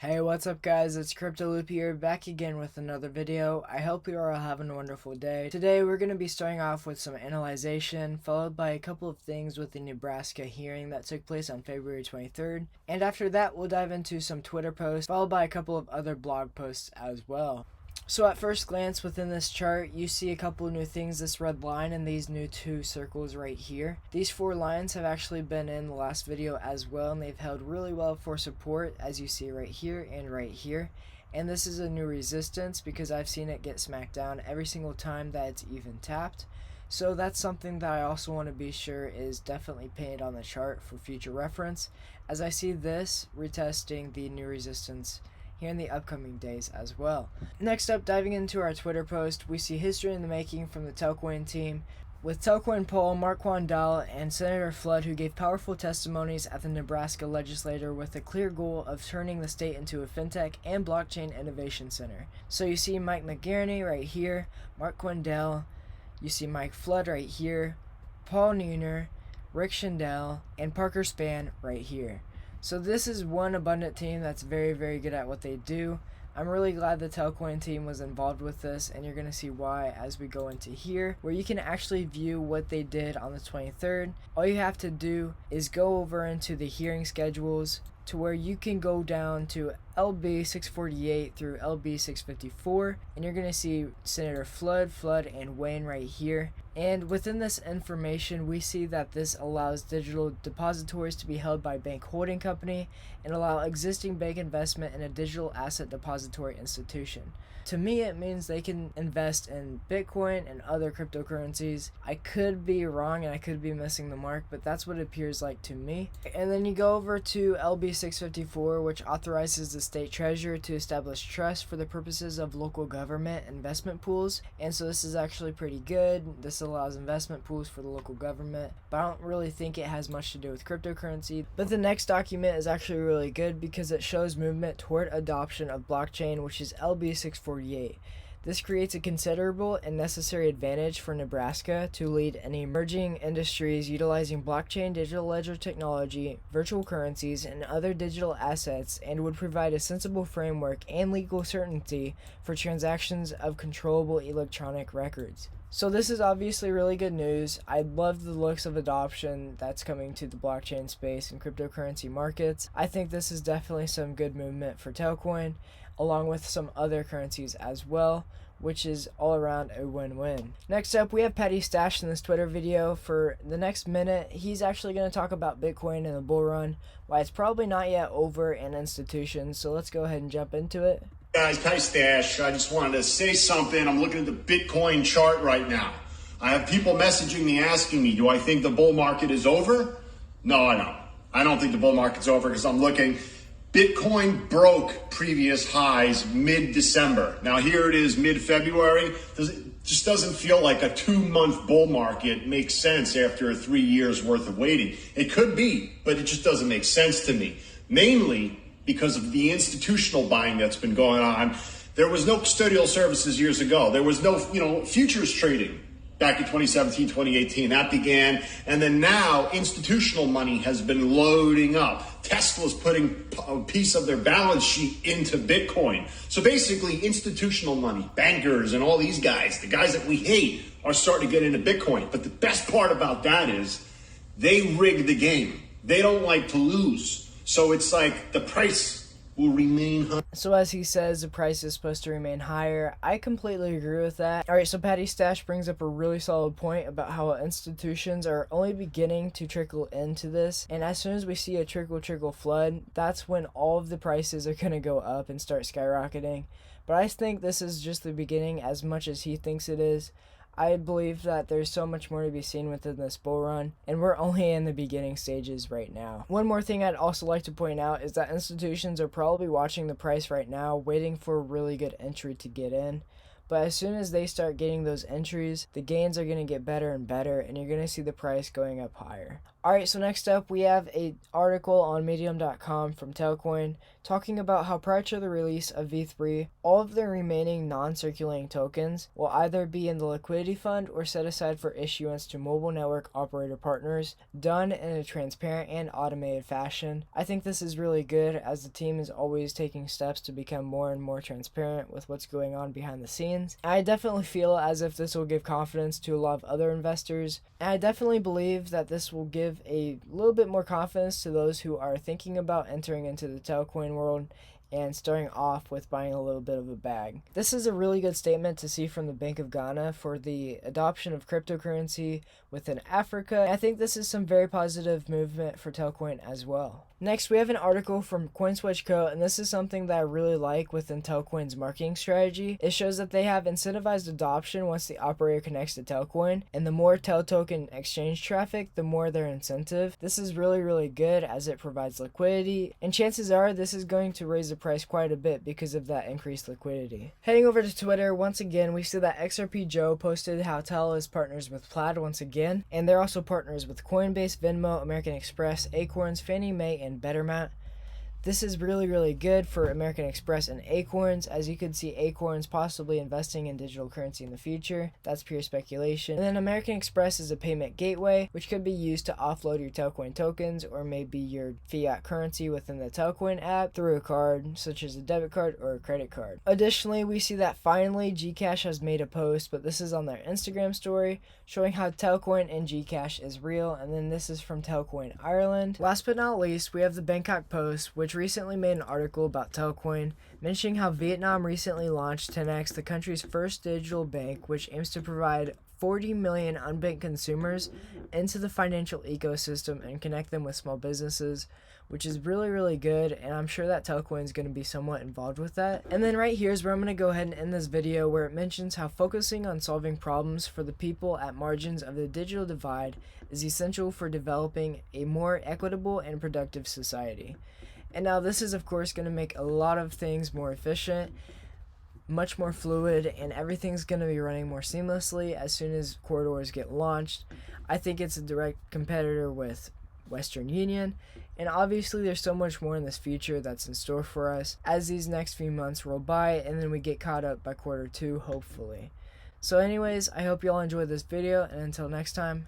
Hey, what's up guys, it's CryptoLoop here, back again with another video. I hope you are all having a wonderful day. Today we're going to be starting off with some analyzation, followed by a couple of things with the Nebraska hearing that took place on February 23rd. And after that we'll dive into some Twitter posts, followed by a couple of other blog posts as well. So at first glance within this chart, you see a couple of new things, this red line and these new two circles right here. These four lines have actually been in the last video as well, and they've held really well for support, as you see right here and right here. And this is a new resistance because I've seen it get smacked down every single time that it's even tapped. So that's something that I also want to be sure is definitely painted on the chart for future reference, as I see this retesting the new resistance here in the upcoming days as well. Next up, diving into our Twitter post, we see history in the making from the Telcoin team, with Telcoin Poll, Mark Wandel, and Senator Flood, who gave powerful testimonies at the Nebraska legislature with a clear goal of turning the state into a fintech and blockchain innovation center. So you see Mike McGarney right here, Mark Wandel, you see Mike Flood right here, Paul Neuner, Rick Schindel, and Parker Spann right here. So this is one abundant team that's very good at what they do. I'm really glad the Telcoin team was involved with this, and you're going to see why as we go into here, where you can actually view what they did on the 23rd. All you have to do is go over into the hearing schedules to where you can go down to LB 648 through LB 654, and you're going to see Senator Flood, and Wayne right here. And within this information, we see that this allows digital depositories to be held by bank holding company and allow existing bank investment in a digital asset depository institution. To me, it means they can invest in Bitcoin and other cryptocurrencies. I could be wrong and I could be missing the mark, but that's what it appears like to me. And then you go over to LB 654, which authorizes the state treasurer to establish trust for the purposes of local government investment pools. And so this is actually pretty good. This allows investment pools for the local government, but I don't really think it has much to do with cryptocurrency. But the next document is actually really good because it shows movement toward adoption of blockchain, which is LB 648. This creates a considerable and necessary advantage for Nebraska to lead in emerging industries utilizing blockchain, digital ledger technology, virtual currencies, and other digital assets, and would provide a sensible framework and legal certainty for transactions of controllable electronic records. So this is obviously really good news. I love the looks of adoption that's coming to the blockchain space and cryptocurrency markets. I think this is definitely some good movement for Telcoin, along with some other currencies as well, which is all around a win-win. Next up, we have Petty Stash in this Twitter video. For the next minute, he's actually going to talk about Bitcoin and the bull run, why it's probably not yet over in institutions. So let's go ahead and jump into it. Guys, Petty Stash, I just wanted to say something. I'm looking at the Bitcoin chart right now. I have people messaging me asking me, do I think the bull market is over? No, I don't. I don't think the bull market's over because I'm looking. Bitcoin broke previous highs mid-December. Now here it is mid-February. It just doesn't feel like a 2-month bull market makes sense after 3 years worth of waiting. It could be, but it just doesn't make sense to me. Mainly because of the institutional buying that's been going on. There was no custodial services years ago. There was no, futures trading back in 2017, 2018. That began. And then now institutional money has been loading up. Tesla's putting a piece of their balance sheet into Bitcoin. So basically institutional money, bankers and all these guys, the guys that we hate, are starting to get into Bitcoin. But the best part about that is they rig the game. They don't like to lose. So it's like the price will remain high. So as he says, the price is supposed to remain higher. I completely agree with that. Alright, so Petty Stash brings up a really solid point about how institutions are only beginning to trickle into this. And as soon as we see a trickle flood, that's when all of the prices are going to go up and start skyrocketing. But I think this is just the beginning as much as he thinks it is. I believe that there's so much more to be seen within this bull run, and we're only in the beginning stages right now. One more thing I'd also like to point out is that institutions are probably watching the price right now, waiting for a really good entry to get in. But as soon as they start getting those entries, the gains are going to get better and better, and you're going to see the price going up higher. Alright, so next up we have an article on medium.com from Telcoin talking about how prior to the release of V3, all of the remaining non-circulating tokens will either be in the liquidity fund or set aside for issuance to mobile network operator partners, done in a transparent and automated fashion. I think this is really good, as the team is always taking steps to become more and more transparent with what's going on behind the scenes. I definitely feel as if this will give confidence to a lot of other investors, and I definitely believe that this will give a little bit more confidence to those who are thinking about entering into the Telcoin world and starting off with buying a little bit of a bag. This is a really good statement to see from the Bank of Ghana for the adoption of cryptocurrency within Africa. I think this is some very positive movement for Telcoin as well. Next, we have an article from CoinSwitch.co, and this is something that I really like within Telcoin's marketing strategy. It shows that they have incentivized adoption once the operator connects to Telcoin, and the more Tel token exchange traffic, the more their incentive. This is really good, as it provides liquidity, and chances are this is going to raise the price quite a bit because of that increased liquidity. Heading over to Twitter, once again, we see that XRP Joe posted how Tel is partners with Plaid once again, and they're also partners with Coinbase, Venmo, American Express, Acorns, Fannie Mae, and Betterment. This is really good for American Express and Acorns, as you could see Acorns possibly investing in digital currency in the future. That's pure speculation. And then American Express is a payment gateway, which could be used to offload your Telcoin tokens or maybe your fiat currency within the Telcoin app through a card, such as a debit card or a credit card. Additionally, we see that finally Gcash has made a post, but this is on their Instagram story, showing how Telcoin and Gcash is real, and then this is from Telcoin Ireland. Last but not least, we have the Bangkok Post, which recently made an article about Telcoin, mentioning how Vietnam recently launched 10x, the country's first digital bank, which aims to provide 40 million unbanked consumers into the financial ecosystem and connect them with small businesses, which is really good, and I'm sure that Telcoin is going to be somewhat involved with that. And then right here is where I'm going to go ahead and end this video, where it mentions how focusing on solving problems for the people at margins of the digital divide is essential for developing a more equitable and productive society. And now this is of course going to make a lot of things more efficient, much more fluid, and everything's going to be running more seamlessly as soon as corridors get launched. I think it's a direct competitor with Western Union, and obviously there's so much more in this future that's in store for us as these next few months roll by, and then we get caught up by quarter 2 hopefully. So anyways, I hope you all enjoyed this video, and until next time,